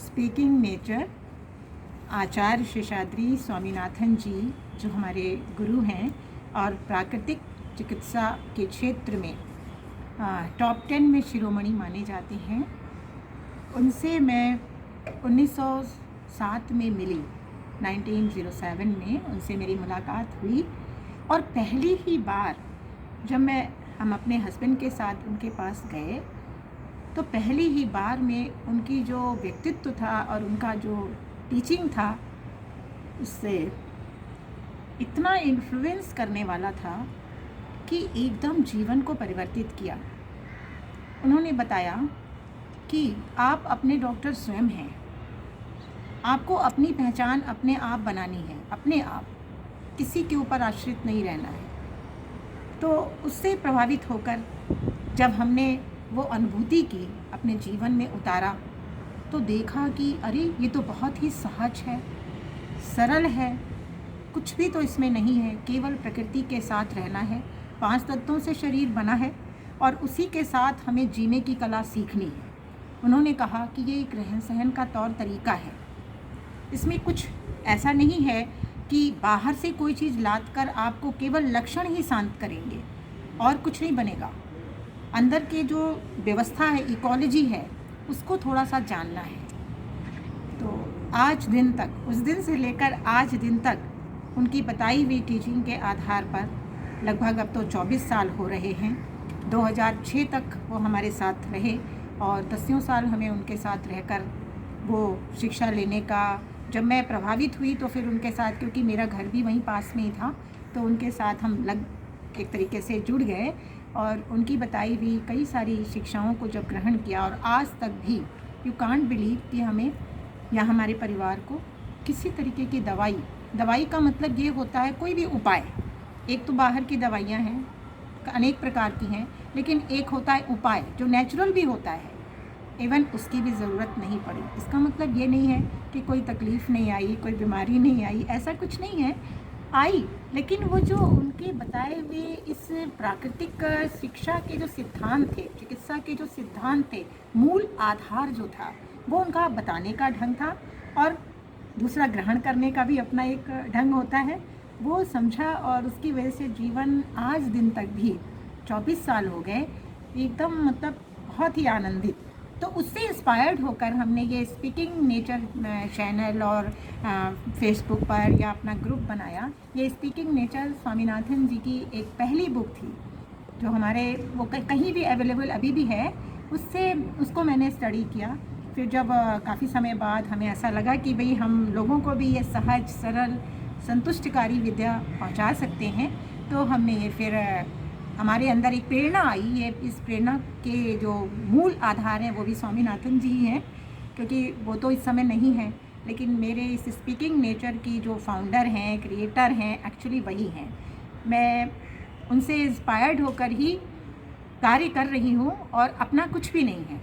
Speaking nature आचार्य शेषाद्री स्वामीनाथन जी जो हमारे गुरु हैं और प्राकृतिक चिकित्सा के क्षेत्र में टॉप 10 में शिरोमणि माने जाते हैं। उनसे मैं 1907 में मिली, 1907 में उनसे मेरी मुलाकात हुई। और पहली ही बार जब हम अपने हस्बैंड के साथ उनके पास गए तो पहली ही बार में उनकी जो व्यक्तित्व था और उनका जो टीचिंग था उससे इतना इन्फ्लुएंस करने वाला था कि एकदम जीवन को परिवर्तित किया। उन्होंने बताया कि आप अपने डॉक्टर स्वयं हैं, आपको अपनी पहचान अपने आप बनानी है, अपने आप, किसी के ऊपर आश्रित नहीं रहना है। तो उससे प्रभावित होकर जब हमने वो अनुभूति की, अपने जीवन में उतारा, तो देखा कि अरे ये तो बहुत ही सहज है, सरल है, कुछ भी तो इसमें नहीं है, केवल प्रकृति के साथ रहना है। 5 तत्वों से शरीर बना है और उसी के साथ हमें जीने की कला सीखनी है। उन्होंने कहा कि ये एक रहन सहन का तौर तरीका है, इसमें कुछ ऐसा नहीं है कि बाहर से कोई चीज़ लाद कर आपको केवल लक्षण ही शांत करेंगे और कुछ नहीं बनेगा। अंदर के जो व्यवस्था है, इकोलॉजी है, उसको थोड़ा सा जानना है। तो आज दिन तक, उस दिन से लेकर आज दिन तक उनकी बताई हुई टीचिंग के आधार पर लगभग अब तो 24 साल हो रहे हैं। 2006 तक वो हमारे साथ रहे और 10 साल हमें उनके साथ रहकर वो शिक्षा लेने का, जब मैं प्रभावित हुई तो फिर उनके साथ, क्योंकि मेरा घर भी वहीं पास में ही था, तो उनके साथ हम एक तरीके से जुड़ गए और उनकी बताई हुई कई सारी शिक्षाओं को जब ग्रहण किया। और आज तक भी यू कांट बिलीव कि हमें या हमारे परिवार को किसी तरीके की दवाई का मतलब ये होता है कोई भी उपाय। एक तो बाहर की दवाइयाँ हैं, अनेक प्रकार की हैं, लेकिन एक होता है उपाय जो नेचुरल भी होता है, इवन उसकी भी ज़रूरत नहीं पड़ी। इसका मतलब ये नहीं है कि कोई तकलीफ़ नहीं आई, कोई बीमारी नहीं आई, ऐसा कुछ नहीं है, आई। लेकिन वो जो उनके बताए हुए इस प्राकृतिक शिक्षा के जो सिद्धांत थे, चिकित्सा के जो सिद्धांत थे, मूल आधार जो था, वो उनका बताने का ढंग था। और दूसरा, ग्रहण करने का भी अपना एक ढंग होता है, वो समझा और उसकी वजह से जीवन आज दिन तक भी 24 साल हो गए, एकदम मतलब बहुत ही आनंदित। तो उससे इंस्पायर्ड होकर हमने ये स्पीकिंग नेचर चैनल और फेसबुक पर या अपना ग्रुप बनाया। ये स्पीकिंग नेचर स्वामीनाथन जी की एक पहली बुक थी जो हमारे वो कहीं भी अवेलेबल अभी भी है, उसको मैंने स्टडी किया। फिर जब काफ़ी समय बाद हमें ऐसा लगा कि भाई हम लोगों को भी ये सहज, सरल, संतुष्टकारी विद्या पहुंचा सकते हैं, तो हमने ये फिर हमारे अंदर एक प्रेरणा आई। ये इस प्रेरणा के जो मूल आधार हैं वो भी स्वामीनाथन जी ही हैं, क्योंकि वो तो इस समय नहीं है, लेकिन मेरे इस स्पीकिंग नेचर की जो फाउंडर हैं, क्रिएटर हैं, एक्चुअली वही हैं। मैं उनसे इंस्पायर्ड होकर ही कार्य कर रही हूँ और अपना कुछ भी नहीं है,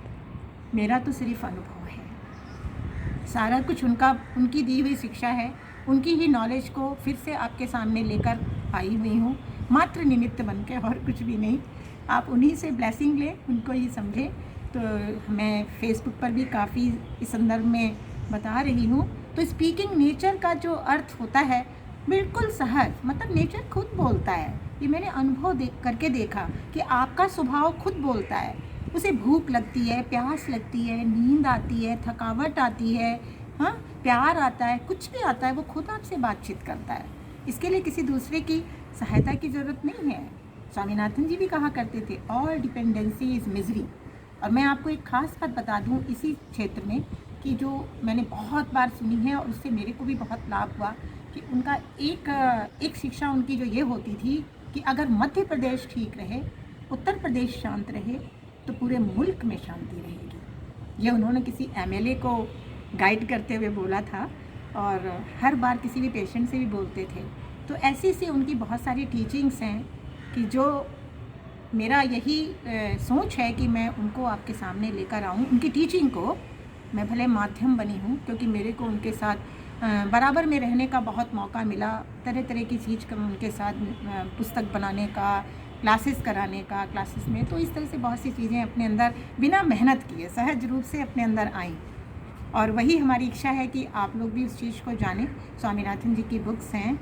मेरा तो सिर्फ अनुभव है। सारा कुछ उनकी दी हुई शिक्षा है, उनकी ही नॉलेज को फिर से आपके सामने लेकर आई हुई हूँ, मात्र निमित्त बन के, और कुछ भी नहीं। आप उन्हीं से ब्लेसिंग लें, उनको ही समझें। तो मैं फेसबुक पर भी काफ़ी इस संदर्भ में बता रही हूँ। तो स्पीकिंग नेचर का जो अर्थ होता है बिल्कुल सहज, मतलब नेचर खुद बोलता है। ये मैंने अनुभव करके देखा कि आपका स्वभाव खुद बोलता है। उसे भूख लगती है, प्यास लगती है, नींद आती है, थकावट आती है, हाँ, प्यार आता है, कुछ भी आता है, वो खुद आपसे बातचीत करता है। इसके लिए किसी दूसरे की सहायता की ज़रूरत नहीं है। स्वामीनाथन जी भी कहा करते थे, ऑल डिपेंडेंसी इज़ मिजरी। और मैं आपको एक ख़ास बात बता दूं इसी क्षेत्र में, कि जो मैंने बहुत बार सुनी है और उससे मेरे को भी बहुत लाभ हुआ, कि उनका एक शिक्षा उनकी जो ये होती थी कि अगर मध्य प्रदेश ठीक रहे, उत्तर प्रदेश शांत रहे, तो पूरे मुल्क में शांति रहेगी। ये उन्होंने किसी एमएलए को गाइड करते हुए बोला था और हर बार किसी भी पेशेंट से भी बोलते थे। तो ऐसी सी उनकी बहुत सारी टीचिंग्स हैं कि जो मेरा यही सोच है कि मैं उनको आपके सामने लेकर आऊँ। उनकी टीचिंग को मैं भले माध्यम बनी हूँ, क्योंकि मेरे को उनके साथ बराबर में रहने का बहुत मौका मिला, तरह तरह की चीज़ का उनके साथ पुस्तक बनाने का, क्लासेस कराने का, क्लासेस में। तो इस तरह से बहुत सी चीज़ें अपने अंदर बिना मेहनत किए सहज रूप से अपने अंदर आईं। और वही हमारी इच्छा है कि आप लोग भी उस चीज़ को जानें। स्वामीनाथन जी की बुक्स हैं,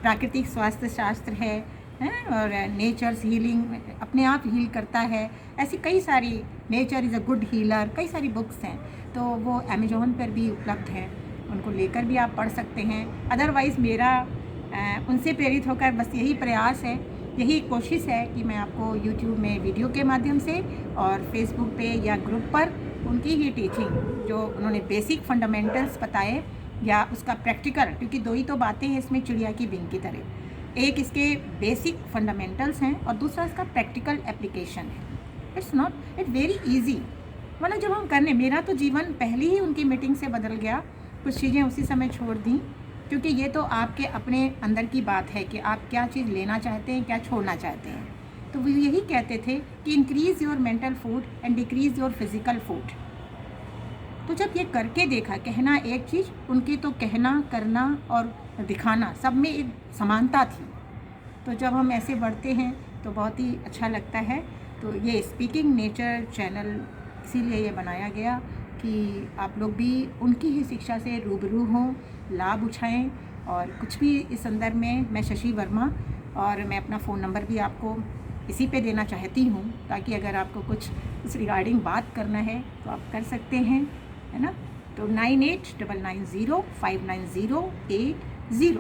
प्राकृतिक स्वास्थ्य शास्त्र है, और नेचर्स हीलिंग, अपने आप हील करता है, ऐसी कई सारी, nature is a good healer, कई सारी बुक्स हैं। तो वो अमेज़ॉन पर भी उपलब्ध है, उनको लेकर भी आप पढ़ सकते हैं। अदरवाइज़ मेरा उनसे प्रेरित होकर बस यही प्रयास है, यही कोशिश है कि मैं आपको यूट्यूब में वीडियो के माध्यम से और फेसबुक पे या ग्रुप पर उनकी ही टीचिंग, जो उन्होंने बेसिक फंडामेंटल्स बताए या उसका प्रैक्टिकल, क्योंकि दो ही तो बातें हैं इसमें चिड़िया की बिंग की तरह, एक इसके बेसिक फंडामेंटल्स हैं और दूसरा इसका प्रैक्टिकल एप्लीकेशन है। It's very easy. मतलब जब हम करने, मेरा तो जीवन पहले ही उनकी मीटिंग से बदल गया, कुछ चीज़ें उसी समय छोड़ दी, क्योंकि ये तो आपके अपने अंदर की बात है कि आप क्या चीज़ लेना चाहते हैं, क्या छोड़ना चाहते हैं। तो वो यही कहते थे कि increase your mental food and decrease your physical food. तो जब ये करके देखा, कहना एक चीज़, उनकी तो कहना, करना और दिखाना सब में एक समानता थी। तो जब हम ऐसे बढ़ते हैं तो बहुत ही अच्छा लगता है। तो ये स्पीकिंग नेचर चैनल इसीलिए ये बनाया गया कि आप लोग भी उनकी ही शिक्षा से रूबरू हों, लाभ उठाएं। और कुछ भी इस संदर्भ में, मैं शशि वर्मा, और मैं अपना फ़ोन नंबर भी आपको इसी पे देना चाहती हूँ, ताकि अगर आपको कुछ इस रिगार्डिंग बात करना है तो आप कर सकते हैं, है ना। तो 9899059080।